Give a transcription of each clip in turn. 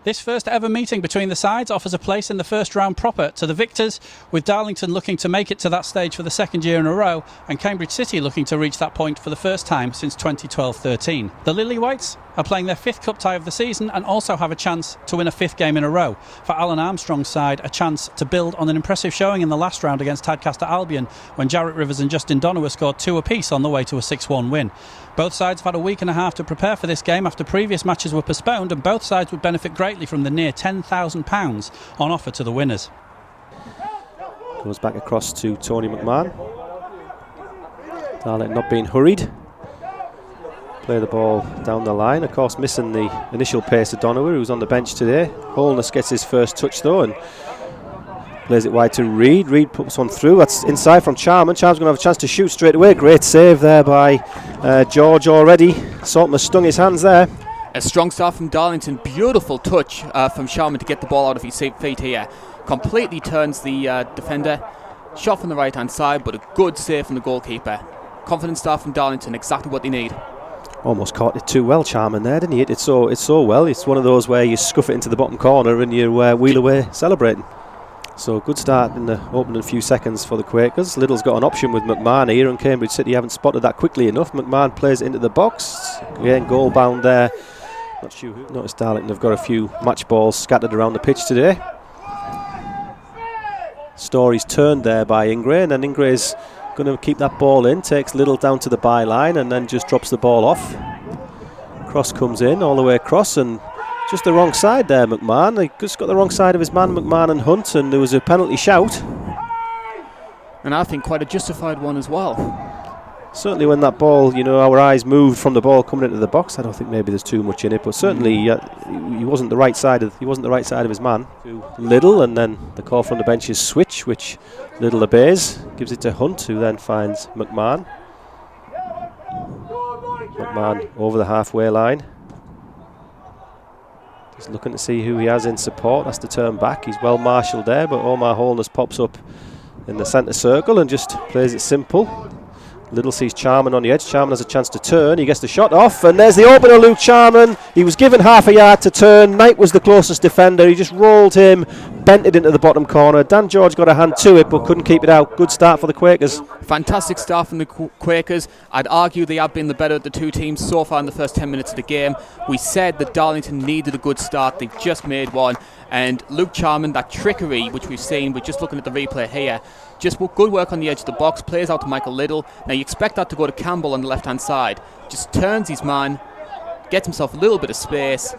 This first ever meeting between the sides offers a place in the first round proper to the victors, with Darlington looking to make it to that stage for the second year in a row and Cambridge City looking to reach that point for the first time since 2012-13. The Lily Whites are playing their fifth cup tie of the season and also have a chance to win a fifth game in a row. For Alan Armstrong's side, a chance to build on an impressive showing in the last round against Tadcaster Albion when Jarrett Rivers and Justin Donowa scored 2 apiece on the way to a 6-1 win. Both sides have had a week and a half to prepare for this game after previous matches were postponed, and both sides would benefit greatly from the near £10,000 on offer to the winners. Goes back across to Tony McMahon. Darlington not being hurried. Play the ball down the line, of course missing the initial pace of Donowa, who's on the bench today. Holness gets his first touch though and plays it wide to Reid. Reid puts one through. That's inside from Charman. Charman's going to have a chance to shoot straight away. Great save there by George already. Saltman stung his hands there. A strong start from Darlington. Beautiful touch from Charman to get the ball out of his feet here. Completely turns the defender. Shot from the right hand side, but a good save from the goalkeeper. Confident start from Darlington. Exactly what they need. Almost caught it too well, Charman there, didn't he? Hit it so well. It's one of those where you scuff it into the bottom corner and you wheel away celebrating. So good start in the opening few seconds for the Quakers. Little's got an option with McMahon here, and Cambridge City haven't spotted that quickly enough. McMahon plays it into the box. Again, goal bound there. Not sure who. Notice Darlington have got a few match balls scattered around the pitch today. Story's turned there by Ingray, and then Ingray's going to keep that ball in. Takes Little down to the byline and then just drops the ball off. Cross comes in all the way across, and just the wrong side there, McMahon. He just got the wrong side of his man, McMahon and Hunt, and there was a penalty shout. And I think quite a justified one as well. Certainly when that ball, our eyes moved from the ball coming into the box, I don't think maybe there's too much in it, but certainly he wasn't the right side of his man. To Little, and then the call from the bench is switch, which Little obeys, gives it to Hunt, who then finds McMahon. McMahon over the halfway line. He's looking to see who he has in support. Has to turn back. He's well marshalled there, but Omar Holness pops up in the centre circle and just plays it simple. Little sees Charman on the edge. Charman has a chance to turn. He gets the shot off, and there's the opener, Luke Charman. He was given half a yard to turn. Knight was the closest defender. He just rolled him, bent it into the bottom corner. Dan George got a hand to it, but couldn't keep it out. Good start for the Quakers. Fantastic start from the Quakers. I'd argue they have been the better of the two teams so far in the first 10 minutes of the game. We said that Darlington needed a good start. They've just made one. And Luke Charman, that trickery which we've seen, we're just looking at the replay here, just good work on the edge of the box, plays out to Michael Little. Now you expect that to go to Campbell on the left hand side. Just turns his man, gets himself a little bit of space.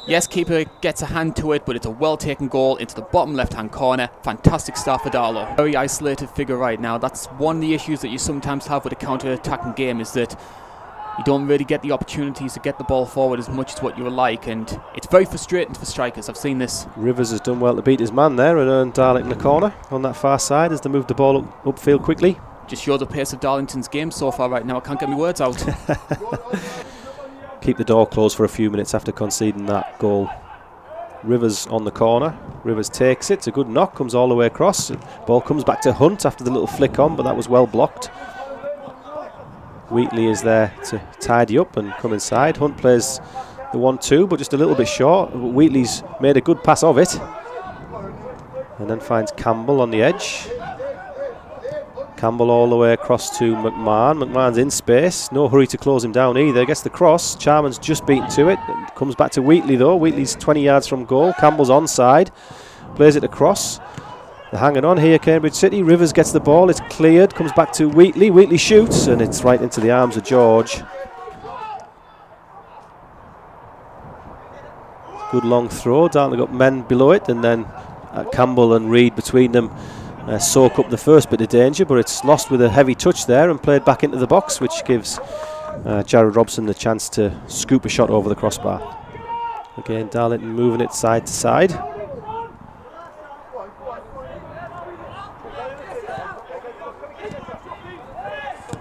Yes, keeper gets a hand to it, but it's a well taken goal into the bottom left hand corner. Fantastic start for Darlo. Very isolated figure right now. That's one of the issues that you sometimes have with a counter attacking game, is that you don't really get the opportunities to get the ball forward as much as what you would like, and it's very frustrating for strikers. I've seen this. Rivers has done well to beat his man there and earned Darlington the corner on that far side as they move the ball upfield quickly. Just shows the pace of Darlington's game so far right now. I can't get my words out. Keep the door closed for a few minutes after conceding that goal. Rivers on the corner. Rivers takes it. It's a good knock. Comes all the way across. Ball comes back to Hunt after the little flick on, but that was well blocked. Wheatley is there to tidy up and come inside. Hunt plays the 1-2, but just a little bit short. Wheatley's made a good pass of it. And then finds Campbell on the edge. Campbell all the way across to McMahon. McMahon's in space. No hurry to close him down either. Gets the cross. Charman's just beaten to it. Comes back to Wheatley though. Wheatley's 20 yards from goal. Campbell's onside. Plays it across. They're hanging on here, Cambridge City. Rivers gets the ball, it's cleared, comes back to Wheatley. Wheatley shoots, and it's right into the arms of George. Good long throw. Darlington got men below it, and then Campbell and Reid between them soak up the first bit of danger, but it's lost with a heavy touch there and played back into the box, which gives Jared Robson the chance to scoop a shot over the crossbar. Again, Darlington moving it side to side.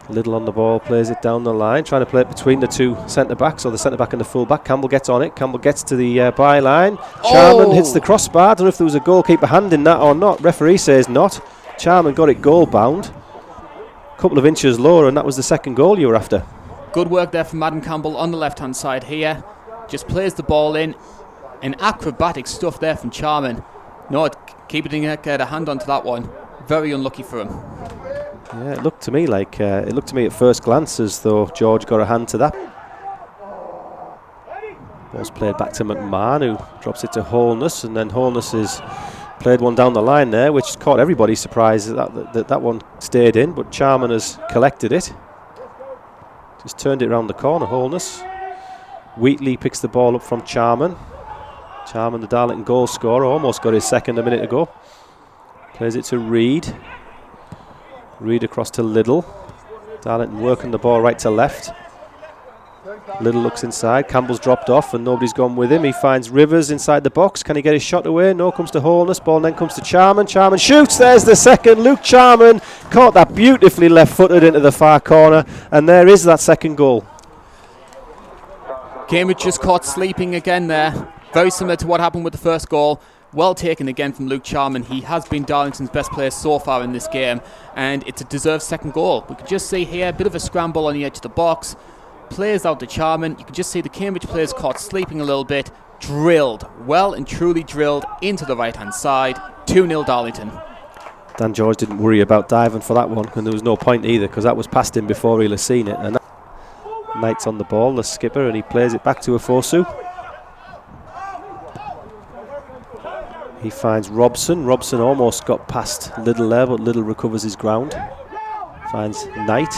Little on the ball, plays it down the line, trying to play it between the two centre-backs, or the centre-back and the full-back. Campbell gets on it, Campbell gets to the byline. Charman hits the crossbar. I don't know if there was a goalkeeper hand in that or not. Referee says not. Charman got it goal-bound. A couple of inches lower, and that was the second goal you were after. Good work there from Adam Campbell on the left-hand side here. Just plays the ball in. And acrobatic stuff there from Charman. No, keeping a hand onto that one. Very unlucky for him. Yeah, it looked to me at first glance as though George got a hand to that. Ball's played back to McMahon, who drops it to Holness, and then Holness has played one down the line there, which caught everybody surprised that one stayed in, but Charman has collected it. Just turned it around the corner, Holness. Wheatley picks the ball up from Charman. Charman, the Darlington goal scorer, almost got his second a minute ago. Plays it to Reid. Reid across to Liddell. Darlington working the ball right to left. Liddell looks inside. Campbell's dropped off and nobody's gone with him. He finds Rivers inside the box. Can he get his shot away? No, comes to Holness. Ball then comes to Charman. Charman shoots. There's the second. Luke Charman caught that beautifully left-footed into the far corner, and there is that second goal. Cambridge just caught sleeping again there. Very similar to what happened with the first goal. Well taken again from Luke Charman. He has been Darlington's best player so far in this game, and it's a deserved second goal. We can just see here a bit of a scramble on the edge of the box. Players out to Charman. You can just see the Cambridge players caught sleeping a little bit. Drilled, well and truly drilled into the right-hand side. 2-0 Darlington. Dan George didn't worry about diving for that one, and there was no point either because that was past him before he'll have seen it. And Knight's on the ball, the skipper, and he plays it back to Afosu. He finds Robson. Robson almost got past Liddell there, but Liddell recovers his ground. Finds Knight.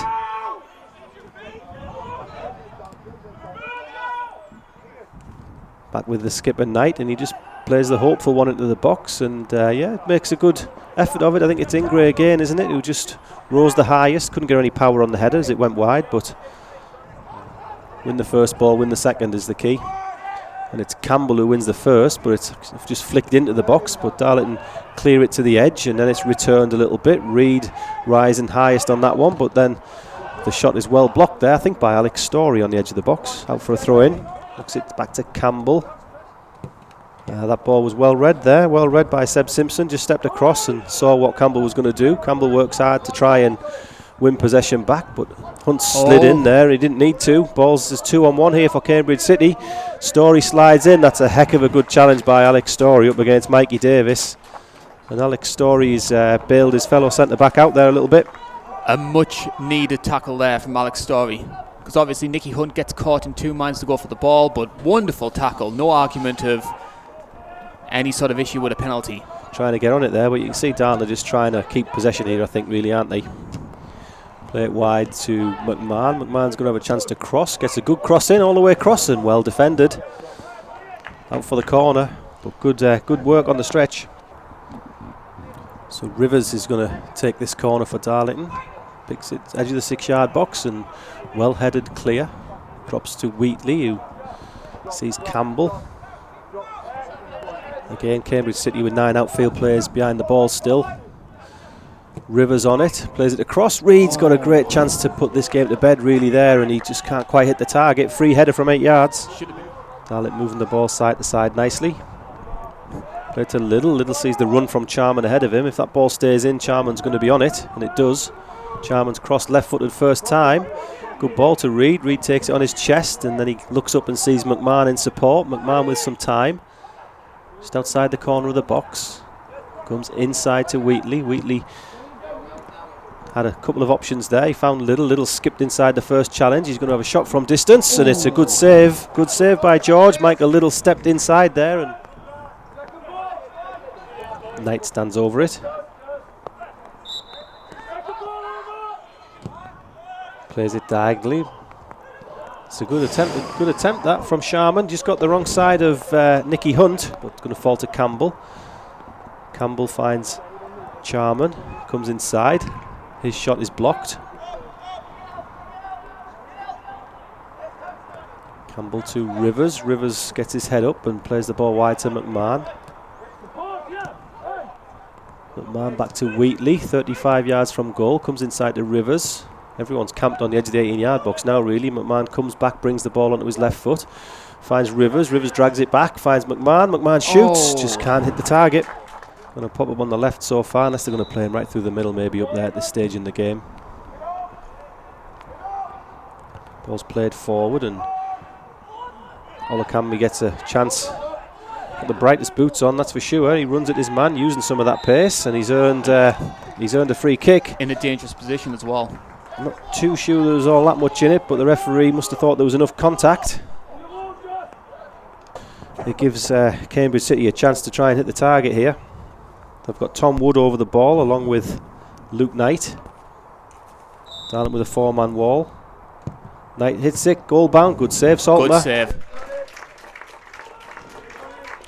Back with the skipper Knight, and he just plays the hopeful one into the box, and yeah, makes a good effort of it. I think it's Ingray again, isn't it, who just rose the highest. Couldn't get any power on the header as it went wide, but win the first ball, win the second is the key. And it's Campbell who wins the first, but it's just flicked into the box. But Darlington clear it to the edge, and then it's returned a little bit. Reid rising highest on that one, but then the shot is well blocked there, I think, by Alex Story on the edge of the box. Out for a throw-in. Looks it back to Campbell. That ball was well read there, well read by Seb Simpson. Just stepped across and saw what Campbell was going to do. Campbell works hard to try and win possession back, but Hunt slid in there. He didn't need to. Balls is 2-on-1 here for Cambridge City. Story slides in. That's a heck of a good challenge by Alex Story up against Mikey Davis. And Alex Story's bailed his fellow centre-back out there a little bit. A much-needed tackle there from Alex Story. Because obviously Nicky Hunt gets caught in 2 minds to go for the ball, but wonderful tackle. No argument of any sort of issue with a penalty. Trying to get on it there, but you can see Darlington just trying to keep possession here, I think, really, aren't they? Play it wide to McMahon. McMahon's going to have a chance to cross. Gets a good cross in, all the way across, and well defended. Out for the corner, but good work on the stretch. So Rivers is going to take this corner for Darlington. Picks it edge of the 6-yard box and well headed clear. Drops to Wheatley, who sees Campbell. Again, Cambridge City with 9 outfield players behind the ball still. Rivers on it, plays it across. Reid's got a great chance to put this game to bed really there, and he just can't quite hit the target. Free header from 8 yards. Darlington moving the ball side to side nicely. Play to Liddell. Liddell sees the run from Charman ahead of him. If that ball stays in, Charman's going to be on it, and it does. Charman's crossed left-footed first time. Good ball to Reid. Reid takes it on his chest, and then he looks up and sees McMahon in support. McMahon with some time. Just outside the corner of the box. Comes inside to Wheatley. Wheatley had a couple of options there. He found Liddell. Liddell skipped inside the first challenge. He's going to have a shot from distance, and it's a good save. Good save by George. Michael Liddell stepped inside there, and Knight stands over it. Plays it diagonally. It's a good attempt that from Sharman. Just got the wrong side of Nicky Hunt, but going to fall to Campbell. Campbell finds Charman, comes inside. His shot is blocked. Campbell to Rivers. Rivers gets his head up and plays the ball wide to McMahon. McMahon back to Wheatley, 35 yards from goal, comes inside to Rivers. Everyone's camped on the edge of the 18-yard box now, really. McMahon comes back, brings the ball onto his left foot, finds Rivers. Rivers drags it back, finds McMahon. McMahon shoots, just can't hit the target. Going to pop up on the left so far, unless they're going to play him right through the middle, maybe up there at this stage in the game. Ball's played forward, and Olakambi gets a chance Got the brightest boots on, that's for sure. He runs at his man, using some of that pace, and he's earned a free kick. In a dangerous position as well. I'm not too sure there was all that much in it, but the referee must have thought there was enough contact. It gives Cambridge City a chance to try and hit the target here. They've got Tom Wood over the ball along with Luke Knight. Darlington with a 4-man wall. Knight hits it, goal bound, good save, Saltmer. Good save.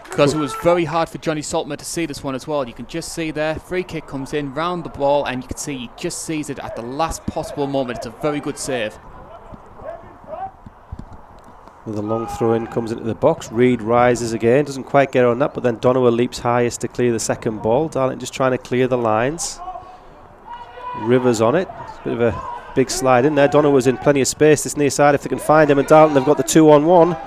Because it was very hard for Johnny Saltmer to see this one as well. You can just see there, free kick comes in round the ball, and you can see he just sees it at the last possible moment. It's a very good save. With a long throw in, comes into the box. Reid rises again, doesn't quite get on that, but then Donowa leaps highest to clear the second ball. Darlington just trying to clear the lines. Rivers on it. It's a bit of a big slide in there. Donowa's in plenty of space this near side if they can find him, and Darlington have got the 2-on-1.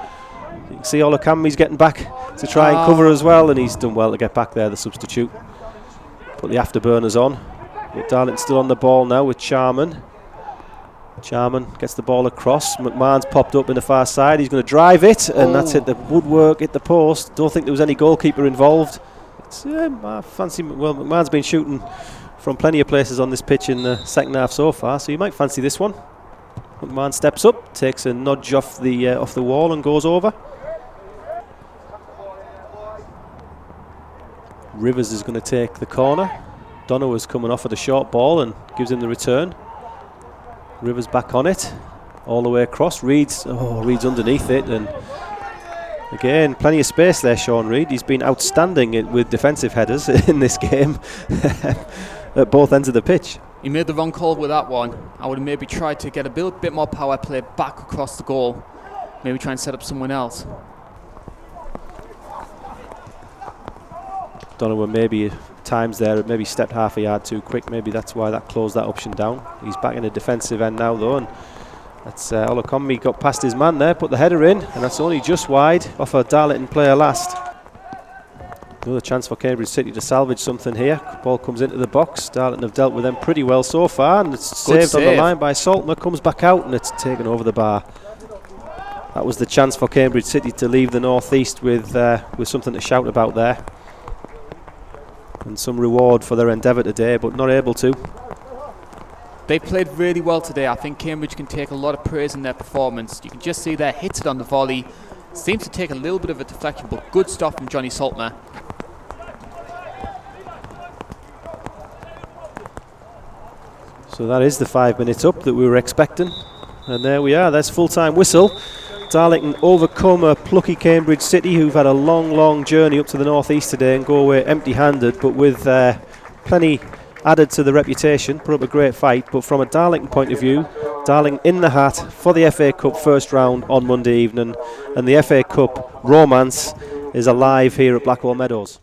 You can see Olakami's getting back to try and cover as well, and he's done well to get back there, the substitute. Put the afterburners on. But Darlington still on the ball now with Charman. Charman gets the ball across. McMahon's popped up in the far side. He's going to drive it, and that's hit the woodwork, hit the post. Don't think there was any goalkeeper involved. I fancy, well, McMahon's been shooting from plenty of places on this pitch in the second half so far, so you might fancy this one. McMahon steps up, takes a nudge off the wall and goes over. Rivers is going to take the corner. Donowa's coming off at a short ball and gives him the return. Rivers back on it, all the way across. Reid's underneath it, and again, plenty of space there, Sean Reid. He's been outstanding with defensive headers in this game at both ends of the pitch. He made the wrong call with that one. I would have maybe tried to get a bit more power play back across the goal. Maybe try and set up someone else. Donowa maybe times there, maybe stepped half a yard too quick. Maybe that's why that closed that option down. He's back in the defensive end now though, and that's Olakami got past his man there, put the header in, and that's only just wide off a Darlington player last. Another chance for Cambridge City to salvage something here. Ball comes into the box. Darlington have dealt with them pretty well so far, and it's saved on the line by Saltmer. Comes back out, and it's taken over the bar. That was the chance for Cambridge City to leave the northeast with something to shout about there, and some reward for their endeavour today, but not able to. They played really well today. I think Cambridge can take a lot of praise in their performance. You can just see there, hits it on the volley. Seems to take a little bit of a deflection, but good stuff from Johnny Saltmer. So that is the 5 minutes up that we were expecting, and there we are. There's full-time whistle. Darlington overcome a plucky Cambridge City, who've had a long journey up to the northeast today and go away empty-handed, but with plenty added to the reputation. Put up a great fight, but from a Darlington point of view, Darlington in the hat for the FA Cup first round on Monday evening, and the FA Cup romance is alive here at Blackwall Meadows.